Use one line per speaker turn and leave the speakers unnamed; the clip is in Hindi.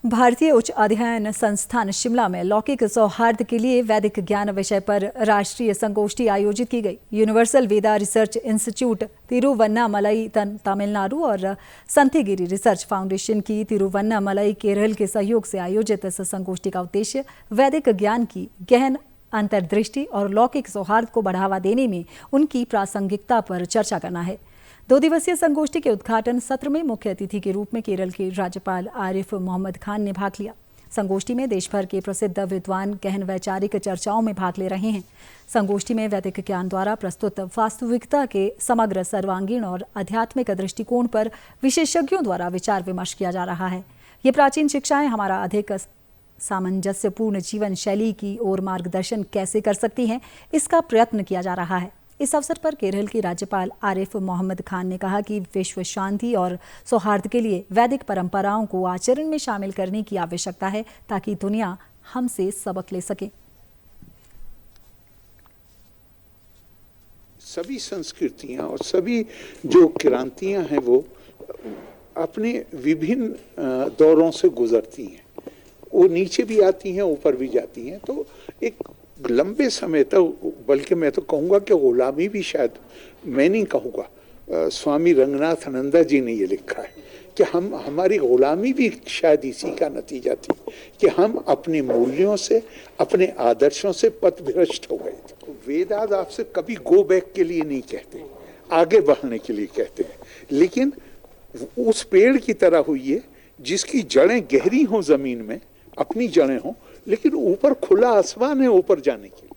भारतीय उच्च अध्ययन संस्थान शिमला में लौकिक सौहार्द के लिए वैदिक ज्ञान विषय पर राष्ट्रीय संगोष्ठी आयोजित की गई। यूनिवर्सल वेदा रिसर्च इंस्टीट्यूट तिरुवन्नामलई तमिलनाडु और संथगिरी रिसर्च फाउंडेशन की तिरुवन्नामलई केरल के सहयोग से आयोजित इस संगोष्ठी का उद्देश्य वैदिक ज्ञान की गहन अंतर्दृष्टि और लौकिक सौहार्द को बढ़ावा देने में उनकी प्रासंगिकता पर चर्चा करना है। 2 दिवसीय संगोष्ठी के उद्घाटन सत्र में मुख्य अतिथि के रूप में केरल के राज्यपाल आरिफ मोहम्मद खान ने भाग लिया। संगोष्ठी में देश भर के प्रसिद्ध विद्वान गहन वैचारिक चर्चाओं में भाग ले रहे हैं। संगोष्ठी में वैदिक ज्ञान द्वारा प्रस्तुत वास्तविकता के समग्र, सर्वांगीण और आध्यात्मिक दृष्टिकोण पर विशेषज्ञों द्वारा विचार विमर्श किया जा रहा है। ये प्राचीन शिक्षाएं हमारा अधिक सामंजस्यपूर्ण जीवन शैली की ओर मार्गदर्शन कैसे कर सकती हैं, इसका प्रयत्न किया जा रहा है। इस अवसर पर केरल के राज्यपाल आरिफ मोहम्मद खान ने कहा कि विश्व शांति और सौहार्द के लिए वैदिक परंपराओं को आचरण में शामिल करने की आवश्यकता है ताकि दुनिया हमसे सबक ले सके।
सभी संस्कृतियां और सभी जो क्रांतियां हैं वो अपने विभिन्न दौरों से गुजरती हैं। वो नीचे भी आती हैं, ऊपर भी जाती हैं। तो एक लंबे समय तक, बल्कि मैं तो कहूँगा कि गुलामी भी, शायद मैं नहीं कहूँगा, स्वामी रंगनाथानंदा जी ने ये लिखा है कि हमारी गुलामी भी शायद इसी का नतीजा थी कि हम अपने मूल्यों से, अपने आदर्शों से पथभ्रष्ट हो गए थे। वेदांत आपसे कभी गो बैक के लिए नहीं कहते, आगे बढ़ने के लिए कहते हैं। लेकिन उस पेड़ की तरह हुई है जिसकी जड़ें गहरी हों जमीन में, अपनी जड़ें हों, लेकिन ऊपर खुला आसमान है ऊपर जाने की।